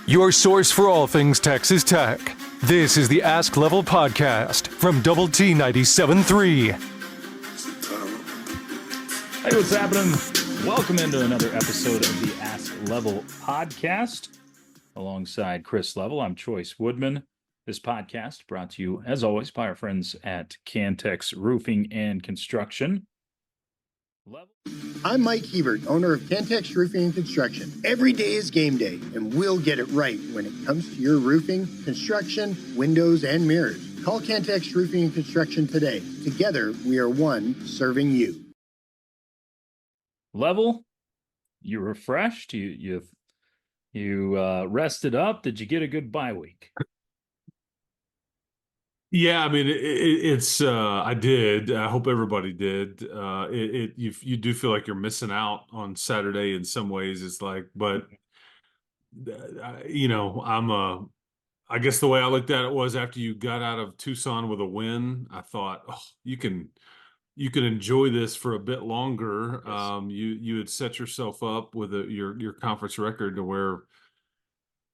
Your source for all things Texas Tech. This is the Ask Level podcast from Double T 97.3. Hey, what's happening? Welcome into another episode of the Ask Level podcast. Alongside Chris Level, I'm Chois Woodman. This podcast brought to you, as always, by our friends at Cantex Roofing and Construction. I'm Mike Hebert, owner of Cantex Roofing and Construction. Every day is game day, and we'll get it right when it comes to your roofing, construction, windows, and mirrors. Call Cantex Roofing and Construction today. Together, we are one serving you. Level, you refreshed? You rested up? Did you get a good bye week? Yeah, I mean, it's. I did. I hope everybody did. You do feel like you're missing out on Saturday in some ways. It's like, but I guess the way I looked at it was after you got out of Tucson with a win, I thought, oh, you can enjoy this for a bit longer. Yes. You had set yourself up with your conference record to where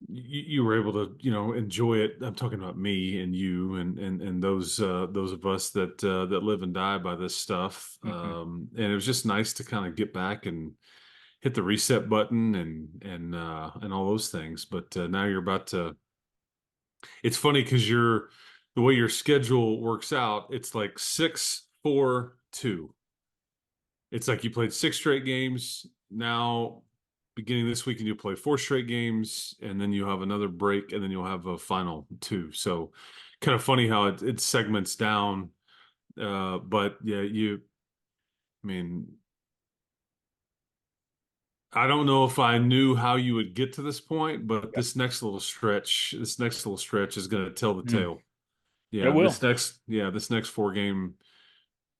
you were able to, enjoy it. I'm talking about me and you and those of us that live and die by this stuff. And it was just nice to kind of get back and hit the reset button and all those things. But now you're about to. It's funny because the way your schedule works out. It's like 6-4-2. It's like you played 6 straight games. Now, beginning this weekend, you'll play 4 straight games, and then you'll have another break, and then you'll have a final 2. So kind of funny how it segments down. But yeah, I don't know if I knew how you would get to this point, but this next little stretch is going to tell the tale. Yeah, It will. This next 4-game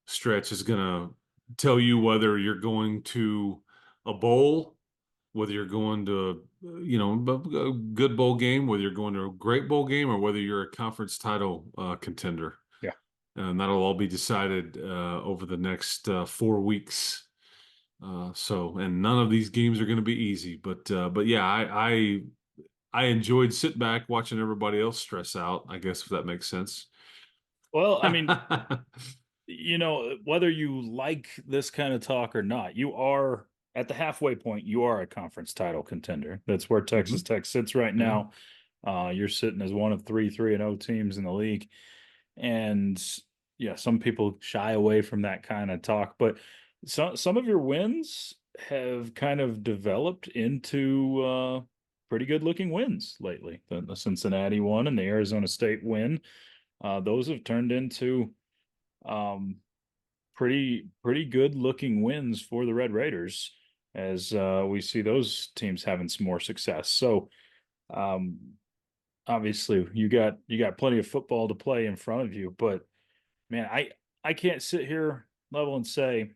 stretch is going to tell you whether you're going to a bowl, whether you're going to, a good bowl game, whether you're going to a great bowl game, or whether you're a conference title contender. Yeah. And that'll all be decided over the next 4 weeks. And none of these games are going to be easy, but yeah, I enjoyed sitting back watching everybody else stress out, I guess, if that makes sense. Well, I mean, whether you like this kind of talk or not, you are at the halfway point. You are a conference title contender. That's where Texas Tech sits right now. You're sitting as one of 3-0 teams in the league. And yeah, some people shy away from that kind of talk, but some of your wins have kind of developed into pretty good looking wins lately. The Cincinnati one and the Arizona State win, those have turned into pretty good looking wins for the Red Raiders as we see those teams having some more success. So obviously you got plenty of football to play in front of you, but man, I can't sit here Level and say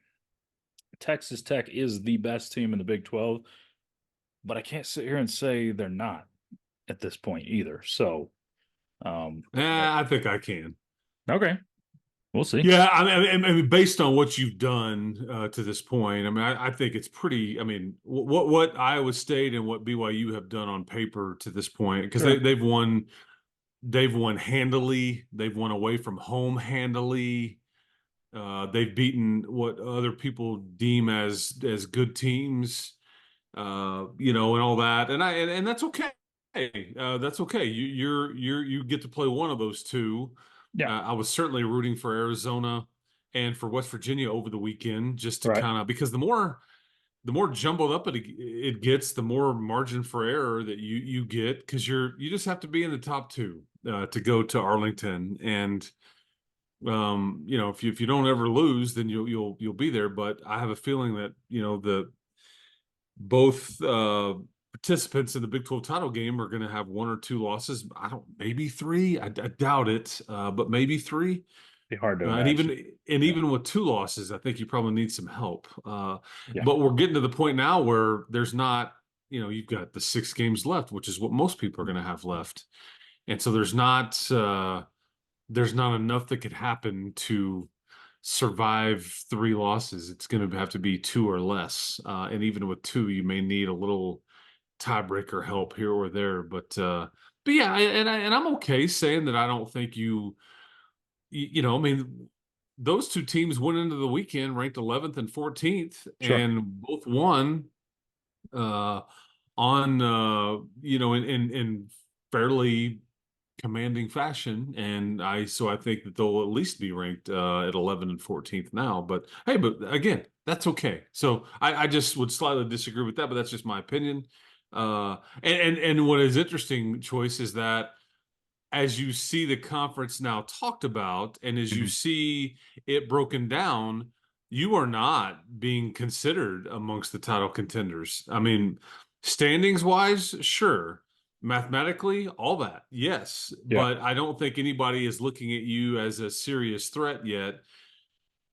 Texas Tech is the best team in the Big 12, but I can't sit here and say they're not at this point either. So I think I can. Okay. We'll see. Yeah, I mean, based on what you've done to this point, I mean, I think it's pretty. I mean, what Iowa State and what BYU have done on paper to this point, because Sure. they've won handily, they've won away from home handily. They've beaten what other people deem as good teams, and all that, and that's okay. That's okay. You get to play one of those two. Yeah. I was certainly rooting for Arizona and for West Virginia over the weekend, just to Right. kind of, because the more jumbled up it gets, the more margin for error that you get, because you just have to be in the top 2 to go to Arlington, and if you don't ever lose, then you'll be there. But I have a feeling that the both participants in the Big 12 title game are going to have 1 or 2 losses. Maybe 3. I doubt it, but maybe 3. Be hard to And imagine. even with 2 losses, I think you probably need some help. Yeah. But we're getting to the point now where there's not, you've got the 6 games left, which is what most people are going to have left, and so there's not enough that could happen to survive 3 losses. It's going to have to be 2 or less, and even with 2, you may need a little tiebreaker help here or there. But yeah, and I'm okay saying that I don't think I mean, those two teams went into the weekend ranked 11th and 14th, Sure. and both won uh, on in fairly commanding fashion. And so I think that they'll at least be ranked at 11 and 14th now. But hey, but again, that's okay. So I just would slightly disagree with that, but that's just my opinion. And what is interesting, Choice, is that as you see the conference now talked about, and as you Mhm. see it broken down, you are not being considered amongst the title contenders. I mean, standings wise, sure. Mathematically, all that, yes. Yeah. But I don't think anybody is looking at you as a serious threat yet.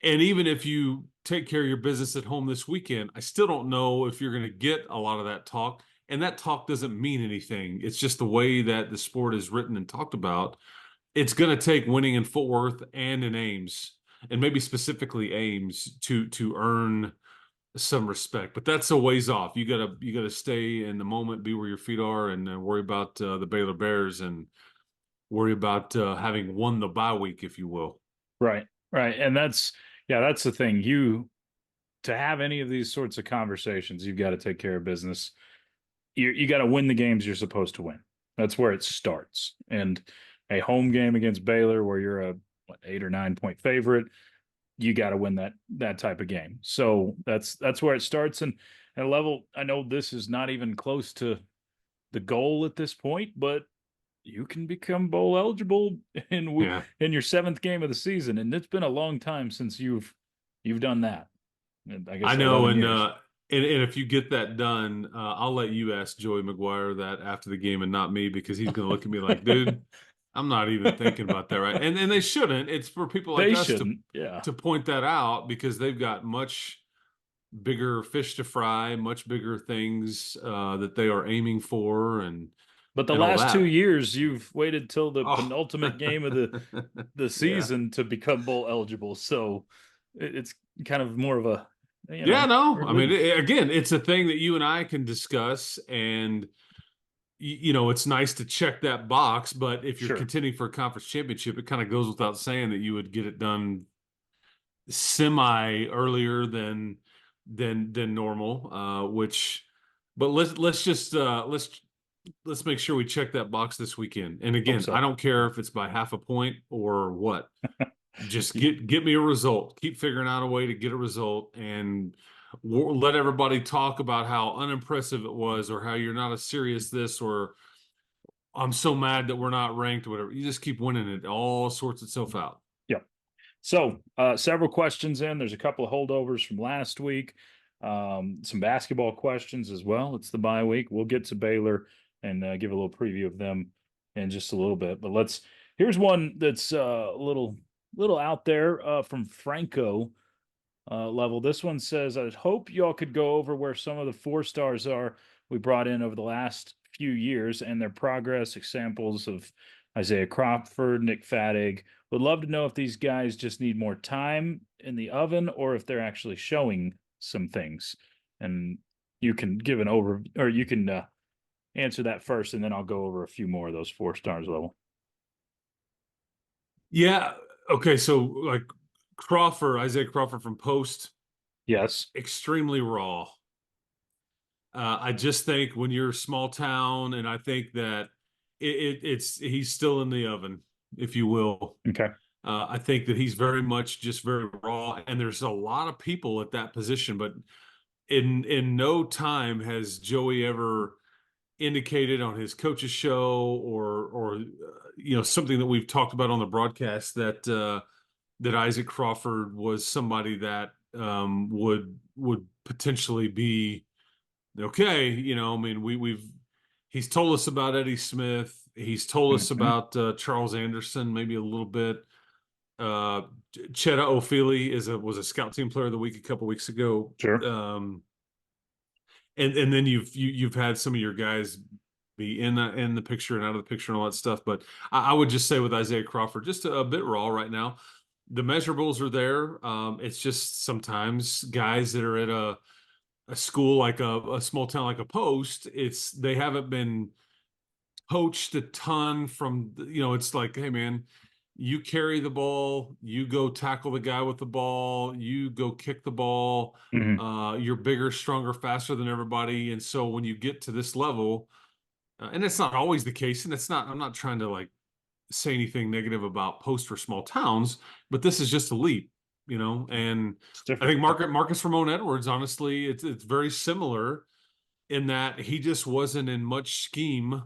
And even if you take care of your business at home this weekend, I still don't know if you're going to get a lot of that talk. And that talk doesn't mean anything. It's just the way that the sport is written and talked about. It's going to take winning in Fort Worth and in Ames, and maybe specifically Ames, to earn some respect. But that's a ways off. You gotta stay in the moment, be where your feet are, and worry about the Baylor Bears, and worry about having won the bye week, if you will. Right. Right. And that's the thing. To have any of these sorts of conversations, you've got to take care of business. You got to win the games you're supposed to win. That's where it starts. And a home game against Baylor, where you're a 8 or 9 point favorite, you got to win that type of game. So that's where it starts. And Level, I know this is not even close to the goal at this point, but you can become bowl eligible Yeah. in your seventh game of the season, and it's been a long time since you've done that. And I I guess know, 11 years. and if you get that done, I'll let you ask Joey McGuire that after the game and not me, because he's going to look at me like, dude, I'm not even thinking about that, right? And they shouldn't. It's for people like They us shouldn't. Yeah. to point that out, because they've got much bigger fish to fry, much bigger things that they are aiming for, But the and all last two that. years, you've waited till the Oh, penultimate game of the yeah. season to become bowl eligible. So it's kind of more of a, Yeah, no. we're I mean, living. again, it's a thing that you and I can discuss, and it's nice to check that box. But if you're Sure. contending for a conference championship, it kind of goes without saying that you would get it done semi earlier than normal. But let's just let's make sure we check that box this weekend. And Hope again, I so. don't care if it's by half a point or what. Just get me a result. Keep figuring out a way to get a result, and let everybody talk about how unimpressive it was, or how you're not a serious this, or I'm so mad that we're not ranked, or whatever. You just keep winning, it all sorts itself out. Yeah. So, several questions in. There's a couple of holdovers from last week. Some basketball questions as well. It's the bye week. We'll get to Baylor and give a little preview of them in just a little bit. But here's one that's a little out there from Franco Level. This one says, I hope y'all could go over where some of the 4 stars are we brought in over the last few years and their progress, examples of Isaiah Crawford, Nick Fattig. Would love to know if these guys just need more time in the oven or if they're actually showing some things. And you can give an over, or you can answer that first, and then I'll go over a few more of those 4 stars Level. Yeah. Okay. So like Isaiah Crawford from Post, Yes. extremely raw. I just think when you're a small town, and I think that it's he's still in the oven, if you will. Okay. I think that he's very much just very raw, and there's a lot of people at that position, but in no time has Joey ever indicated on his coach's show, or something that we've talked about on the broadcast, that Isaac Crawford was somebody that would potentially be okay. I mean, he's told us about Eddie Smith. He's told us Mhm. about Charles Anderson, maybe a little bit. Uh, Chetta Ofili was a scout team player of the week a couple weeks ago. Sure. And then you've had some of your guys be in the picture and out of the picture and all that stuff. But I would just say with Isaiah Crawford, just a bit raw right now. The measurables are there. It's just sometimes guys that are at a school like a small town like a Post, they haven't been poached a ton from, it's like, hey man, you carry the ball, you go tackle the guy with the ball, you go kick the ball. Mhm. You're bigger, stronger, faster than everybody. And so when you get to this level, and it's not always the case, and I'm not trying to like say anything negative about Post for small towns, but this is just a leap, and It's I different. think Marcus Ramon Edwards, honestly, it's very similar in that he just wasn't in much scheme.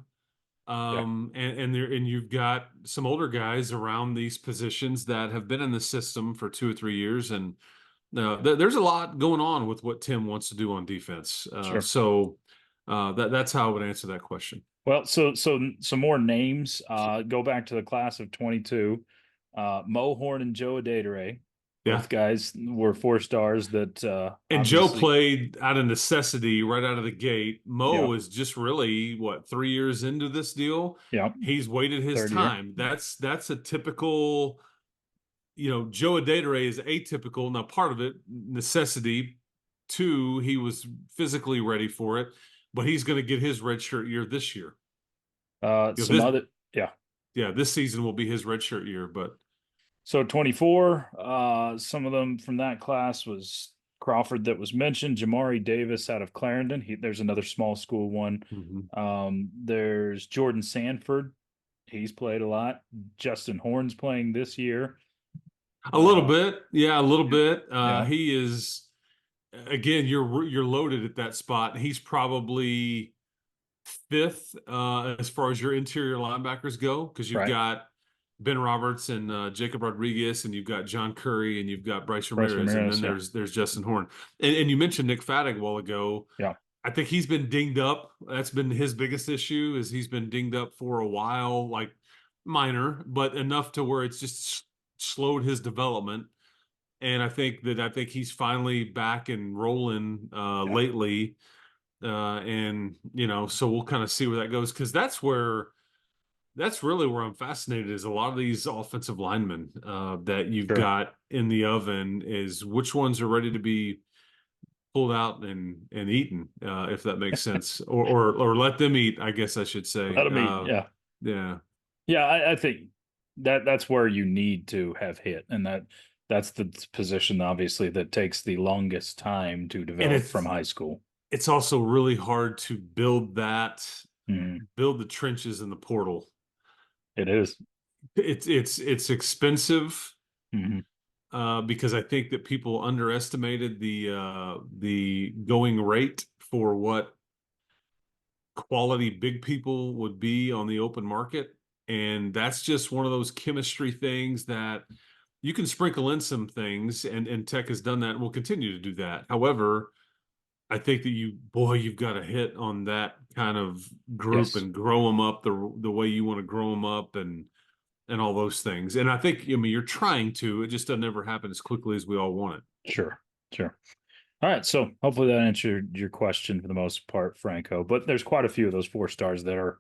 Yeah, And you've got some older guys around these positions that have been in the system for 2 or 3 years, and there's a lot going on with what Tim wants to do on defense. sure. That's how I would answer that question. Well, so some more names. Go back to the class of 22. Mo Horn and Joe Adedere. Yeah. Both guys were 4 stars that And Joe obviously, played out of necessity right out of the gate. yeah, Mo is just really, what, 3 years into this deal? yeah, He's waited his third year. time. That's a typical, Joe Adedere is atypical. Now, part of it, necessity. Two, he was physically ready for it, but he's going to get his redshirt year this year. Some This, other, yeah. yeah, this season will be his redshirt year, but So 24, some of them from that class was Crawford that was mentioned, Jamari Davis out of Clarendon. There's another small school one. mhm. There's Jordan Sanford. He's played a lot. Justin Horn's playing this year. A little Uh, bit. Yeah, a little bit. yeah, He is, again, you're loaded at that spot. He's probably fifth as far as your interior linebackers go, because you've right. got Ben Roberts and Jacob Rodriguez, and you've got John Curry, and you've got Bryce Bryce Ramirez, and then Ramirez. Yeah, there's Justin Horn. And you mentioned Nick Fattig a while ago. yeah, I think he's been dinged up. That's been his biggest issue, is he's been dinged up for a while, like minor, but enough to where it's just slowed his development. And I think he's finally back and rolling yeah, lately. And so we'll kind of see where that goes, because that's really where I'm fascinated, is a lot of these offensive linemen that you've sure. got in the oven, is which ones are ready to be pulled out and eaten, if that makes sense, or let them eat, I guess I should say. That'll be, yeah. Yeah, Yeah, I think that's where you need to have hit, and that's the position obviously that takes the longest time to and develop from high school. it's also really hard to Mhm. build the trenches in the portal. It is. It's expensive, Mhm. because I think that people underestimated the going rate for what quality big people would be on the open market. And that's just one of those chemistry things that you can sprinkle in some things, and Tech has done that and will continue to do that. However, I think that you've got to hit on that kind of group Yes, and grow them up the way you want to grow them up, and all those things. And I think, you're trying to, it just doesn't ever happen as quickly as we all want it. sure, sure. All right, so hopefully that answered your question for the most part, Franco. But there's quite a few of those 4 stars that are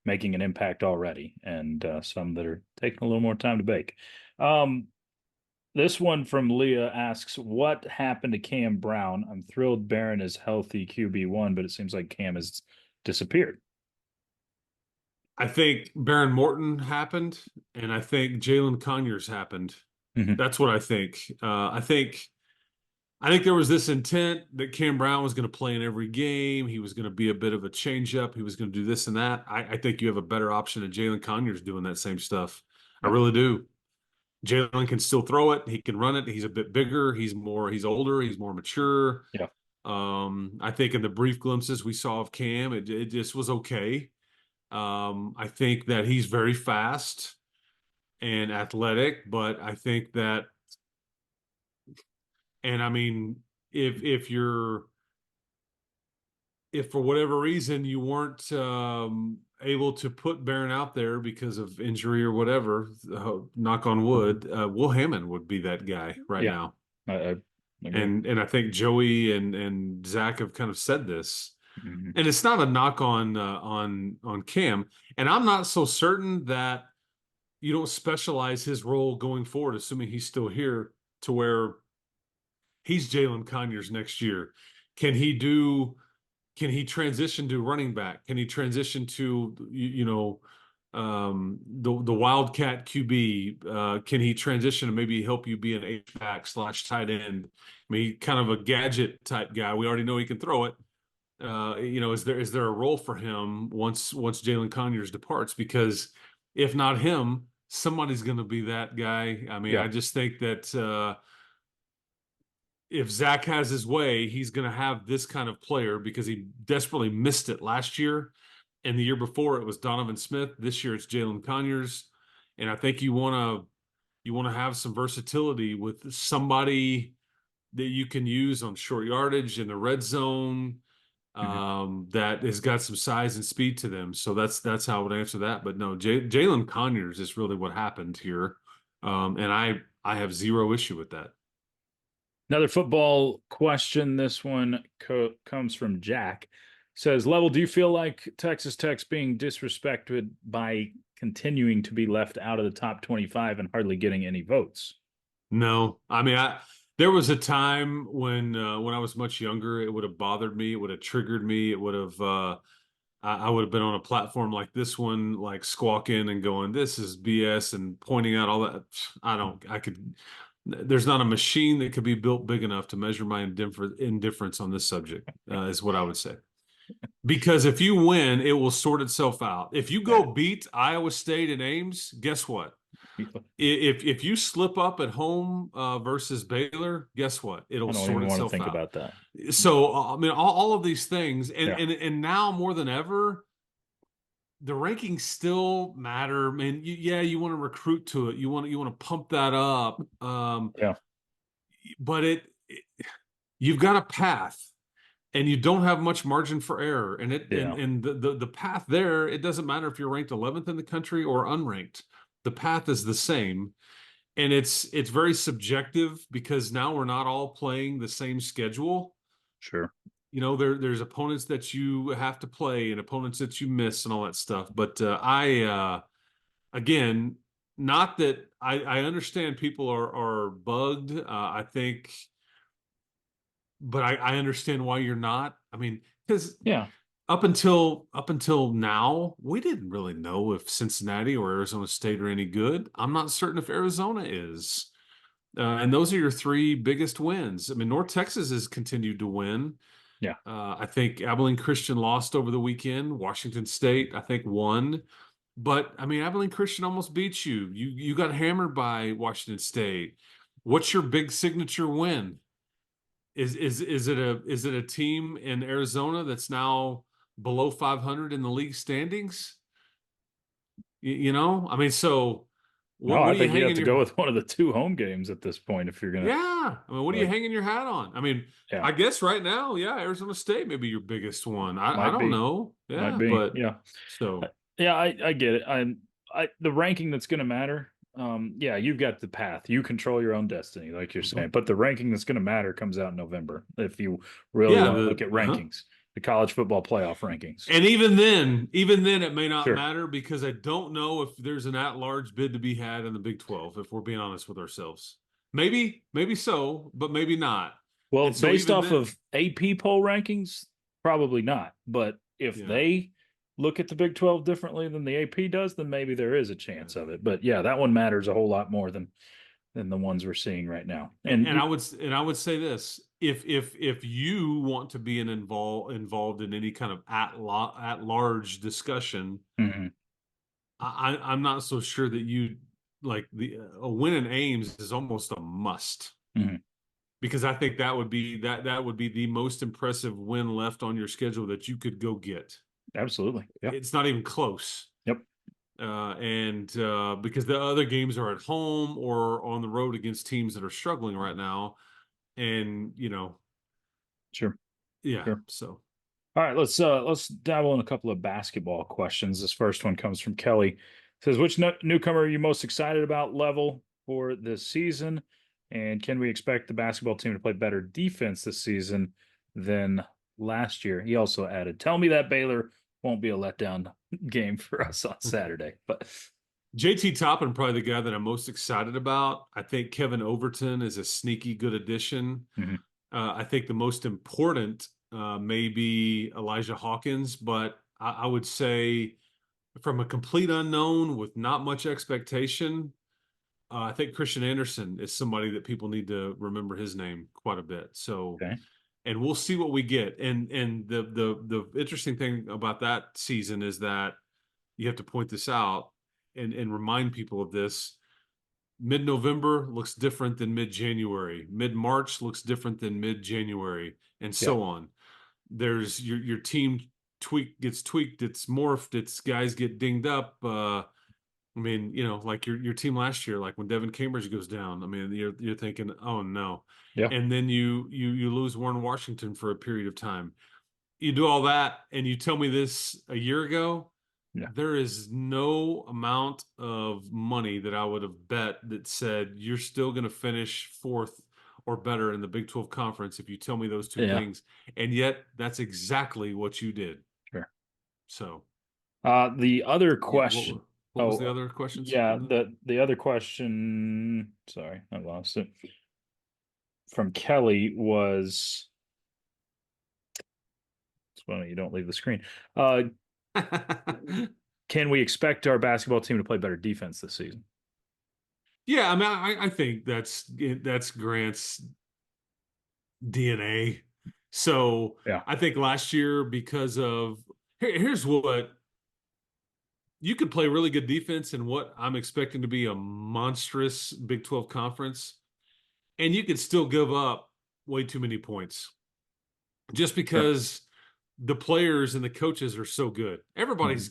making an impact already, and some that are taking a little more time to bake. This one from Leah asks, "What happened to Cam Brown? I'm thrilled Barron is healthy QB1, but it seems like Cam has disappeared." I think Baron Morton happened, and I think Jalen Conyers happened. Mhm. That's what I think. I think there was this intent that Cam Brown was going to play in every game. He was going to be a bit of a changeup. He was going to do this and that. I think you have a better option of Jalen Conyers doing that same stuff. I Yeah, really do. Jalen can still throw it. He can run it. He's a bit bigger. He's older. He's more mature. yeah, I think in the brief glimpses we saw of Cam, it just was okay. I think that he's very fast and athletic, but I think that, and I mean, if you're if for whatever reason you weren't able to put Barron out there because of injury or whatever, knock on wood, Will Hammond would be that guy right yeah. now. I agree. And I think Joey and Zach have kind of said this. Mhm. And it's not a knock on Cam. And I'm not so certain that you don't specialize his role going forward, assuming he's still here, to where he's Jalen Conyers next year. Can he transition to running back? Can he transition to the Wildcat QB? Can he transition to maybe help you be an H-back / tight end? I mean, kind of a gadget type guy. We already know he can throw it. Is there a role for him once Jalen Conyers departs? Because if not him, somebody's going to be that guy. I mean, I just think that if Zach has his way, he's going to have this kind of player because he desperately missed it last year. And the year before it was Donovan Smith. This year it's Jalen Conyers. And I think you want to have some versatility with somebody that you can use on short yardage in the red zone that has got some size and speed to them. So that's how I would answer that. But no, Jalen Conyers is really what happened here. And I have zero issue with that. Another football question. This one comes from Jack. Says, Level, do you feel like Texas Tech's being disrespected by continuing to be left out of the top 25 and hardly getting any votes? No. I mean, there was a time when I was much younger, it would have bothered me. It would have triggered me. It would have I would have been on a platform like this one, like squawking and going, this is BS, and pointing out all that. There's not a machine that could be built big enough to measure my indifference on this subject, is what I would say. Because if you win, it will sort itself out. If you go beat Iowa State and Ames, guess what? If you slip up at home versus Baylor, guess what? It'll sort itself out. I don't even want to think about that. So, I mean, all of these things, and now more than ever, the rankings still matter. I mean, you want to recruit to it. You want to pump that up. But you've got a path, and you don't have much margin for error. And the path there, it doesn't matter if you're ranked 11th in the country or unranked. The path is the same. And it's very subjective because now we're not all playing the same schedule. Sure. There's opponents that you have to play and opponents that you miss and all that stuff. But again, not that I understand people are bugged. I think, but I understand why you're not. I mean, because up until now, we didn't really know if Cincinnati or Arizona State are any good. I'm not certain if Arizona is. And those are your three biggest wins. I mean, North Texas has continued to win. Yeah. I think Abilene Christian lost over the weekend. Washington State, I think, won. But, I mean, Abilene Christian almost beat you. You got hammered by Washington State. What's your big signature win? Is it a team in Arizona that's now below 500 in the league standings? I mean, so I think you have to go with one of the two home games at this point if you're going to. Yeah. I mean, what are you hanging your hat on? I mean, I guess right now, Arizona State may be your biggest one. I don't know. Yeah. Might be. But so. Yeah, I get it. The ranking that's going to matter. You've got the path. You control your own destiny, like you're saying. But the ranking that's going to matter comes out in November if you really want to look at rankings. The college football playoff rankings. And even then it may not matter because I don't know if there's an at-large bid to be had in the Big 12, if we're being honest with ourselves. Maybe so, but maybe not. Well, so based off of AP poll rankings, probably not. But if they look at the Big 12 differently than the AP does, then maybe there is a chance of it. But that one matters a whole lot more than the ones we're seeing right now. And I would say this: if you want to be involved in any kind of at large discussion, I'm not so sure that you like a win in Ames is almost a must. Because I think that would be the most impressive win left on your schedule that you could go get. Absolutely. Yeah. It's not even close. Yep. Because the other games are at home or on the road against teams that are struggling right now. And, Sure. Yeah. Sure. So. All right, let's dabble in a couple of basketball questions. This first one comes from Kelly. It says, which newcomer are you most excited about, Level, for this season? And can we expect the basketball team to play better defense this season than last year? He also added, tell me that Baylor won't be a letdown game for us on Saturday. But JT Toppin, probably the guy that I'm most excited about. I think Kevin Overton is a sneaky good addition. I think the most important may be Elijah Hawkins, but I would say from a complete unknown with not much expectation, I think Christian Anderson is somebody that people need to remember his name quite a bit. So, Okay. and we'll see what we get. And the interesting thing about that season is that you have to point this out and remind people of this. Mid-November looks different than mid-January. Mid-March looks different than mid-January, and Yeah. so on. There's your team gets tweaked, it's morphed, it's guys get dinged up. I mean, like your team last year, like when Devin Cambridge goes down, I mean, you're thinking, oh no. Yeah. And then you lose Warren Washington for a period of time. You do all that, and you tell me this a year ago, Yeah. there is no amount of money that I would have bet that said you're still going to finish fourth or better in the Big 12 conference if you tell me those two Yeah. things. And yet that's exactly what you did. Sure. So The other yeah, question. what was the other questions? Yeah, the other question, sorry, I lost it. From Kelly was, it's funny you don't leave the screen. Can we expect our basketball team to play better defense this season? Yeah, I mean, I think that's Grant's DNA. So Yeah. I think last year, because of here's what you could play really good defense in what I'm expecting to be a monstrous Big 12 conference, and you could still give up way too many points just because the players and the coaches are so good. Everybody's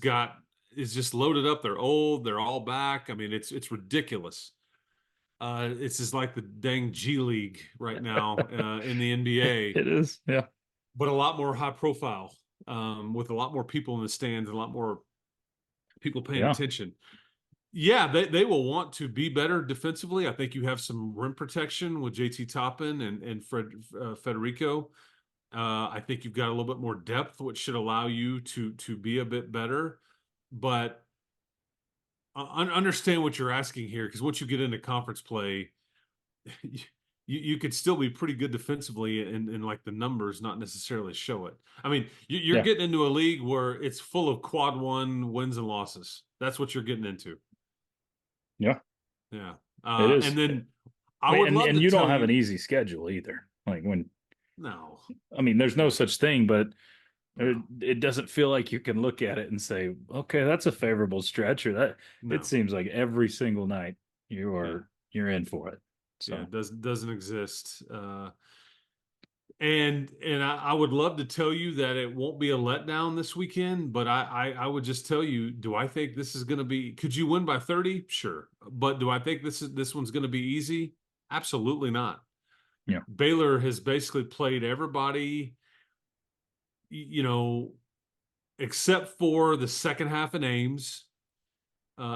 is just loaded up. They're old. They're all back. I mean, it's ridiculous. It's just like the dang G League right now in the NBA. It is, yeah. But a lot more high profile, with a lot more people in the stands and a lot more people paying attention. Yeah, they will want to be better defensively. I think you have some rim protection with JT Toppin and Federico. I think you've got a little bit more depth, which should allow you to be a bit better. But understand what you're asking here, because once you get into conference play, you could still be pretty good defensively, and like the numbers not necessarily show it. I mean, you're getting into a league where it's full of quad one wins and losses. That's what you're getting into. Yeah. Yeah. It is. And then I would love and to you tell don't have an easy schedule either. Like no. I mean, there's no such thing, but No. it doesn't feel like you can look at it and say, okay, that's a favorable stretch, or that No. it seems like every single night you're in for it. So yeah, it doesn't exist. And I would love to tell you that it won't be a letdown this weekend, but I would just tell you, do I think this is going to be? Could you win by 30? Sure, but do I think this one's going to be easy? Absolutely not. Yeah. Baylor has basically played everybody, except for the second half in Ames,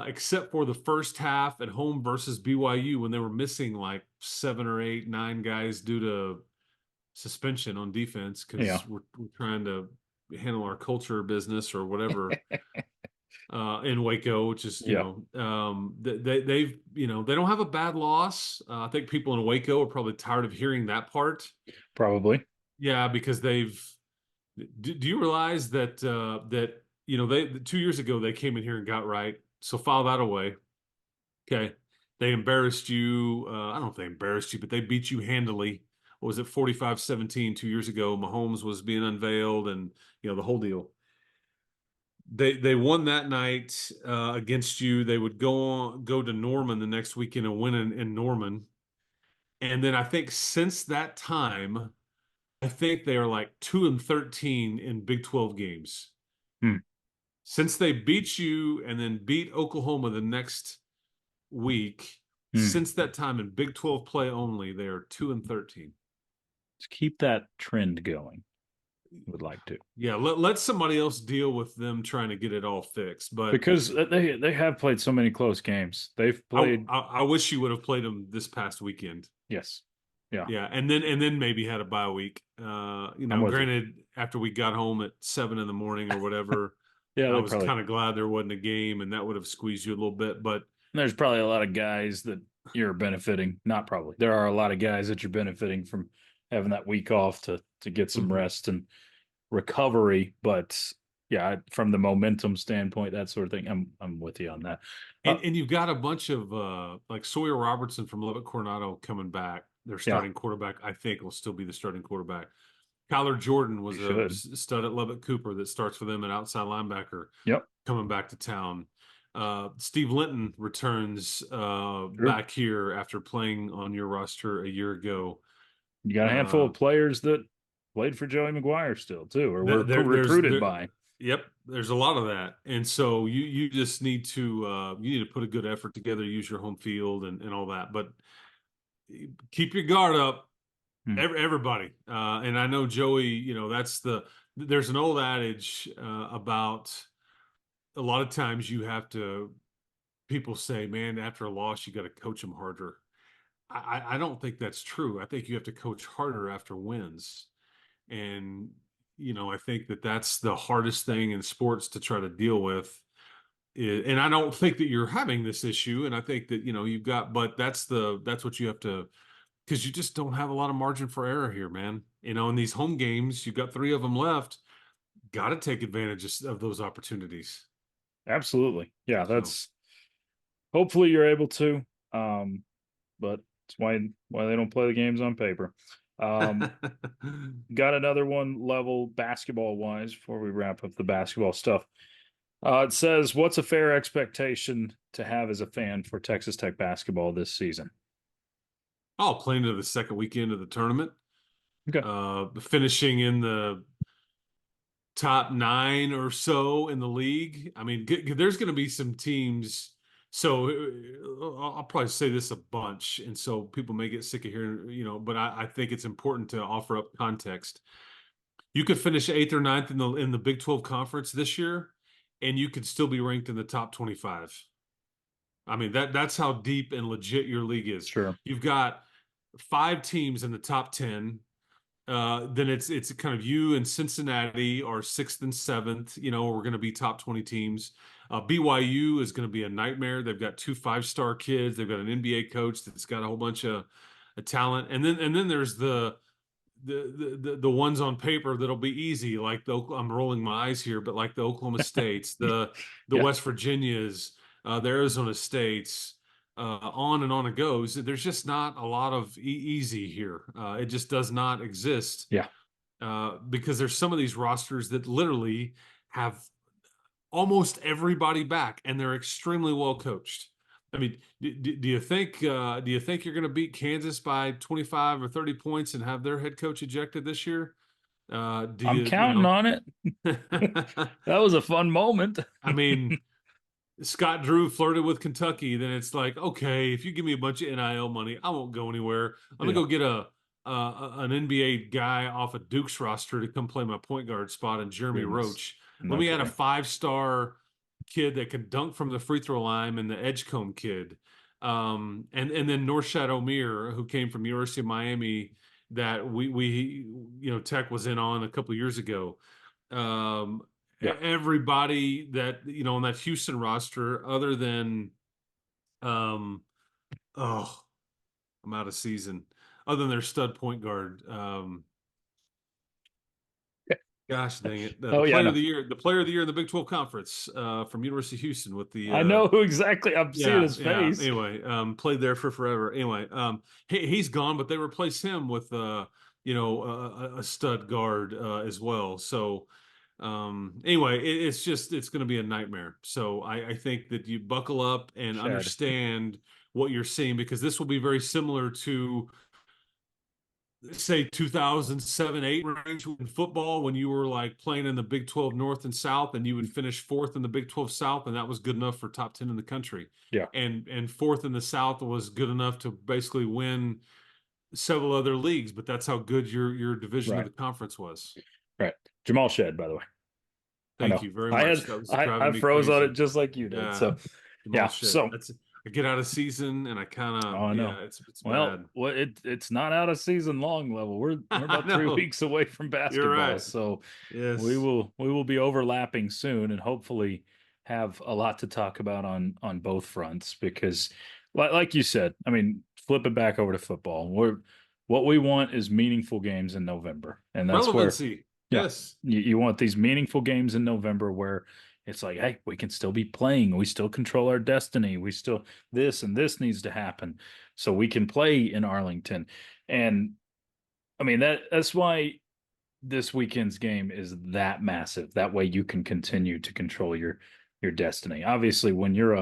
except for the first half at home versus BYU when they were missing like 7 or 8, 9 guys due to suspension on defense because we're trying to handle our culture business or whatever in Waco, which is they've they don't have a bad loss. I think people in Waco are probably tired of hearing that part. Probably. Yeah, because they've. Do you realize that they 2 years ago they came in here and got right? So file that away. Okay, they embarrassed you. I don't know if they embarrassed you, but they beat you handily. What was it, 45-17 2 years ago? Mahomes was being unveiled, and the whole deal. They won that night against you. They would go to Norman the next weekend and win in Norman, and then I think since that time, I think they are like 2-13 in Big 12 games. Since they beat you and then beat Oklahoma the next week. Since that time in Big 12 play only, they are 2-13. Let's keep that trend going. Would like to. Yeah, let somebody else deal with them trying to get it all fixed. But because they have played so many close games. They've played. I wish you would have played them this past weekend. Yes. Yeah. Yeah, and then maybe had a bye week. Granted, after we got home at 7 a.m. or whatever, I was kind of glad there wasn't a game, and that would have squeezed you a little bit. But there's probably a lot of guys that you're benefiting. Not probably. There are a lot of guys that you're benefiting from having that week off to get some Mhm. rest and recovery. But yeah, from the momentum standpoint, that sort of thing, I'm with you on that. And you've got a bunch of like Sawyer Robertson from Lubbock Coronado coming back. Their Yeah, starting quarterback, I think, will still be the starting quarterback. Kyler Jordan he was a should. stud at Lubbock Cooper that starts for them, an outside linebacker Yep, coming back to town. Steve Linton returns true. back here after playing on your roster a year ago. You got a handful Uh, of players that played for Joey McGuire still too, or were there's recruited by. yep, there's a lot of that, and so you just need to you need to put a good effort together, use your home field and all that, but keep your guard up, Hmm. everybody. And I know Joey, there's an old adage about a lot of times people say, man, after a loss, you got to coach them harder. I don't think that's true. I think you have to coach harder after wins. And, I think that that's the hardest thing in sports to try to deal with. And I don't think that you're having this issue. And I think that, but that's what you have to, because you just don't have a lot of margin for error here, man. In these home games, you've got 3 of them left. Got to take advantage of those opportunities. Absolutely, yeah. So, That's hopefully you're able to. Um, but it's why they don't play the games on paper. Um, got another one level basketball wise before we wrap up the basketball stuff. It says, "What's a fair expectation to have as a fan for Texas Tech basketball this season?" I'll play into the second weekend of the tournament. Okay, Finishing in the top 9 or so in the league. I mean, there's going to be some teams. So I'll probably say this a bunch, and so people may get sick of hearing, but I think it's important to offer up context. You could finish 8th or 9th in the Big 12 conference this year, and you could still be ranked in the top 25. I mean, that's how deep and legit your league is. sure. You've got 5 teams in the top 10. Then it's kind of you and Cincinnati are 6th and 7th. We're going to be top 20 teams. BYU is going to be a nightmare. They've got 2 5-star kids. They've got an NBA coach that's got a whole bunch of talent. And then there's the ones on paper that'll be easy, like I'm rolling my eyes here, but like the Oklahoma States, the Yeah, West Virginias, the Arizona States, on and on it goes. There's just not a lot of easy here. It just does not exist yeah. because there's some of these rosters that literally have almost everybody back, and they're extremely well coached. I mean, do you think you're going to beat Kansas by 25 or 30 points and have their head coach ejected this year? Do I'm you, counting on it. That was a fun moment. I mean, Scott Drew flirted with Kentucky, then it's like, okay, if you give me a bunch of NIL money, I won't go anywhere. I'm gonna Yeah, go get an NBA guy off of Duke's roster to come play my point guard spot, and Jeremy goodness, Roach. Let no me add a kidding. 5-star kid that can dunk from the free throw line, and the Edgecombe kid, and then Norshad Omier, who came from University of Miami, that we Tech was in on a couple years ago. Um, Yeah, Everybody that on that Houston roster, other than um, oh, I'm out of season. Other than their stud point guard, gosh dang it, the oh yeah, player of no, the year, in the Big 12 Conference from University of Houston with the I know who exactly. I'm seeing yeah, his yeah. face. Anyway, played there for forever. Anyway, he's gone, but they replaced him with a stud guard as well. So anyway, it's going to be a nightmare. So I think that you buckle up and Shed. understand what you're seeing, because this will be very similar to, say, 2007-8 range in football, when you were like playing in the Big 12 North and South, and you would finish 4th in the Big 12 South, and that was good enough for top 10 in the country. Yeah, And 4th in the South was good enough to basically win several other leagues, but that's how good your division of right, the conference was. right. Jamal Shed, by the way. I Thank know. you very I had much. That was I driving me froze on it crazy. just like you did. Yeah, So Jamal yeah. shit. So I get out of season and I kind oh, of, I know. yeah, it's Well, bad. it's not out of season long level. We're I about three know. weeks away from You're basketball, right. so Yes. we will be overlapping soon, and hopefully have a lot to talk about on both fronts. Because, like you said, I mean, flip it back over to football. What we want is meaningful games in November, and that's where, Relevancy. yeah, Yes. you want these meaningful games in November where it's like, hey, we can still be playing, we still control our destiny, we still this and this needs to happen, so we can play in Arlington, and I mean that's why this weekend's game is that massive. That way you can continue to control your destiny. Obviously, when you're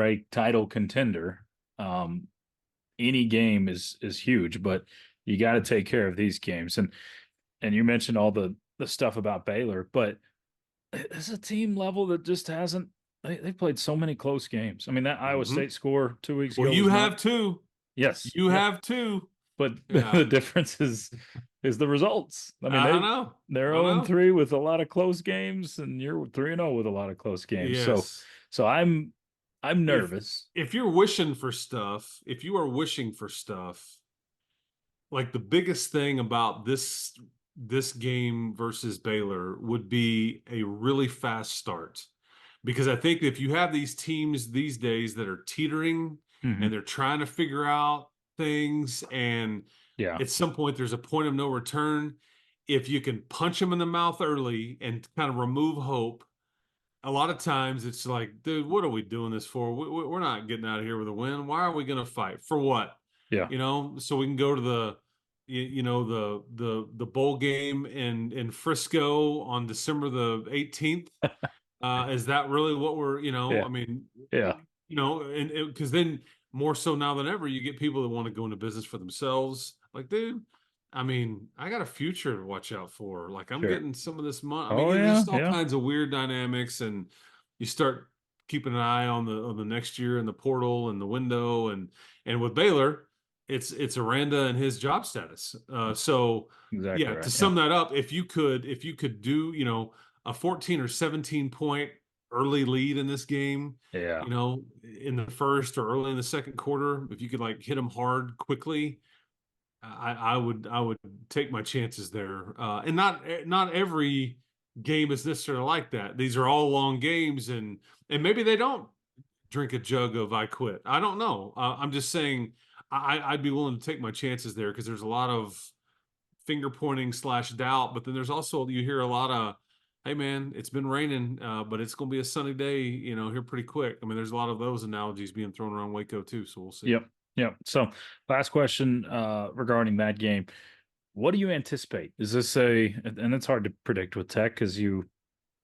a title contender, any game is huge, but you got to take care of these games. And you mentioned all the stuff about Baylor, but it's a team level that just hasn't. They played so many close games. I mean, that Iowa Mhm. State score 2 weeks Well, ago you was have not. two. Yes, You yep. have two. But Yeah. the difference is the results. I mean, I know. they're I 0 know. 3 with a lot of close games, and you're 3 0 with a lot of close games. Yes. So I'm If nervous. if you're wishing for stuff, if you are wishing for stuff, like the biggest thing about this game versus Baylor would be a really fast start. Because I think if you have these teams these days that are teetering Mhm. and they're trying to figure out things, and Yeah, at some point there's a point of no return, if you can punch them in the mouth early and kind of remove hope, a lot of times it's like, dude, what are we doing this for? We're not getting out of here with a win. Why are we going to fight for what? yeah, So we can go to the bowl game in Frisco on December the 18th. Is that really what we're, yeah, I mean, yeah. and because then more so now than ever, you get people that want to go into business for themselves. Like, dude, I mean, I got a future to watch out for. Like, I'm Sure. getting some of this money. I mean, Oh there's yeah, just all yeah, kinds of weird dynamics, and you start keeping an eye on the next year and the portal and the window, and with Baylor, it's Aranda and his job status. So exactly yeah, to right. Yeah, sum that up, if you could do, a 14 or 17 point early lead in this game, yeah, in the first or early in the second quarter, if you could like hit them hard quickly, I would take my chances there. And not every game is necessarily like that. These are all long games, and maybe they don't drink a jug of I quit. I don't know. I'm just saying I'd be willing to take my chances there because there's a lot of finger pointing slash doubt, but then there's also you hear a lot of, hey man, it's been raining, but it's going to be a sunny day, here pretty quick. I mean, there's a lot of those analogies being thrown around Waco too, so we'll see. yep, yep. So last question regarding that game. What do you anticipate? Is this and it's hard to predict with Tech because you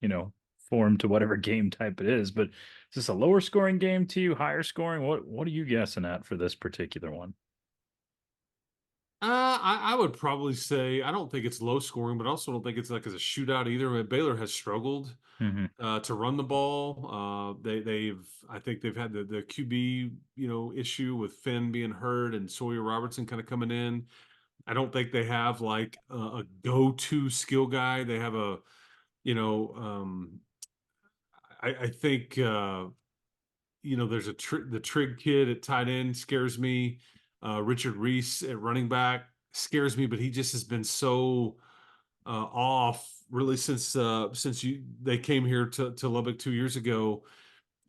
know, form to whatever game type it is, but is this a lower scoring game to you, higher scoring? What are you guessing at for this particular one? I would probably say I don't think it's low scoring, but I also don't think it's like as a shootout either. I mean, Baylor has struggled Hmm. to run the ball. I think they've had the QB issue with Finn being hurt and Sawyer Robertson kind of coming in. I don't think they have like a go-to skill guy. They have you know, I think there's the Trig kid at tight end scares me. Richard Reese at running back scares me, but he just has been so off really since they came here to Lubbock 2 years ago.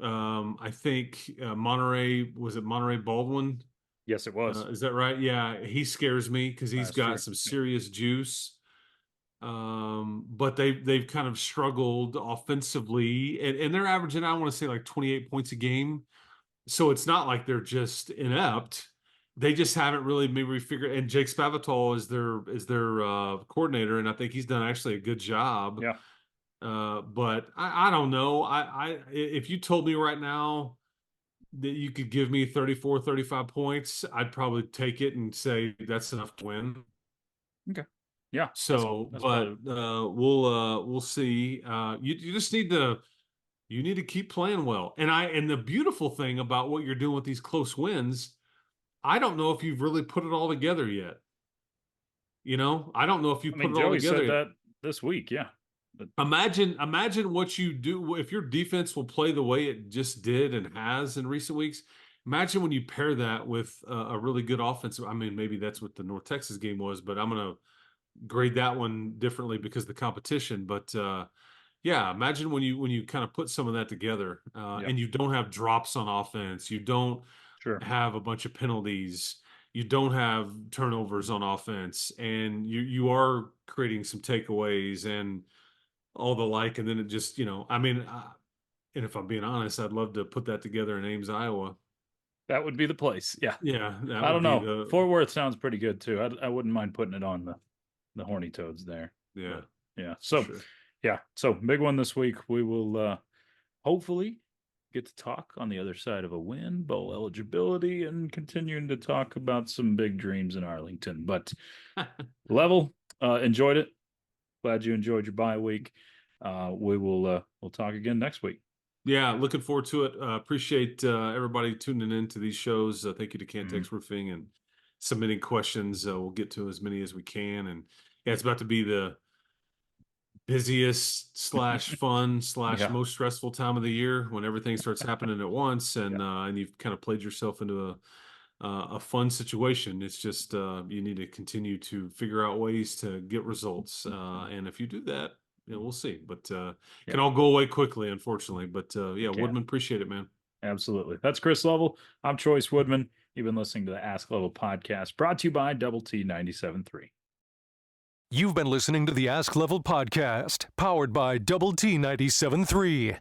I think Monterey was it Monterey Baldwin? Yes, it was Is that right? Yeah, he scares me because he's last got year. some Yep. serious juice. But they've kind of struggled offensively, and they're averaging, I want to say, like 28 points a game. So it's not like they're just inept. They just haven't really maybe figured. And Jake Spavital is their coordinator, and I think he's done actually a good job. Yeah. But I don't know. If you told me right now that you could give me 34, 35 points, I'd probably take it and say that's enough to win. Okay. Yeah. So, That's but valid. we'll see. You just need to keep playing well. And the beautiful thing about what you're doing with these close wins, I don't know if you've really put it all together yet. I don't know if I you've put mean, it all Joey together said yet. that this week. Yeah. But Imagine what you do if your defense will play the way it just did and has in recent weeks. Imagine when you pair that with a really good offensive. I mean, maybe that's what the North Texas game was, but I'm going to grade that one differently because of the competition. But yeah, imagine when you kind of put some of that together, yeah, and you don't have drops on offense, you don't sure. have a bunch of penalties. you don't have turnovers on offense, and you are creating some takeaways and all the like, and then it just, I mean, and if I'm being honest, I'd love to put that together in Ames, Iowa. That would be the place. Yeah. Yeah, that I would don't be know. the Fort Worth sounds pretty good too. I wouldn't mind putting it on the Horny Toads there. yeah, But, yeah. So sure. yeah. So big one this week. We will hopefully get to talk on the other side of a win, bowl eligibility, and continuing to talk about some big dreams in Arlington. But Level, enjoyed it. Glad you enjoyed your bye week. We'll talk again next week. Yeah, looking forward to it. Appreciate everybody tuning in to these shows. Thank you to Cantex Roofing and submitting questions. We'll get to as many as we can. And yeah, it's about to be the busiest / fun / Yeah. most stressful time of the year when everything starts happening at once, and you've kind of played yourself into a fun situation. It's just you need to continue to figure out ways to get results, and if you do that, we'll see. But can all go away quickly, unfortunately. But yeah, Woodman, appreciate it, man. Absolutely. That's Chris Level. I'm Chois Woodman. You've been listening to the Ask Level podcast, brought to you by Double T 97.3. You've been listening to the Ask Level podcast, powered by Double T 97.3.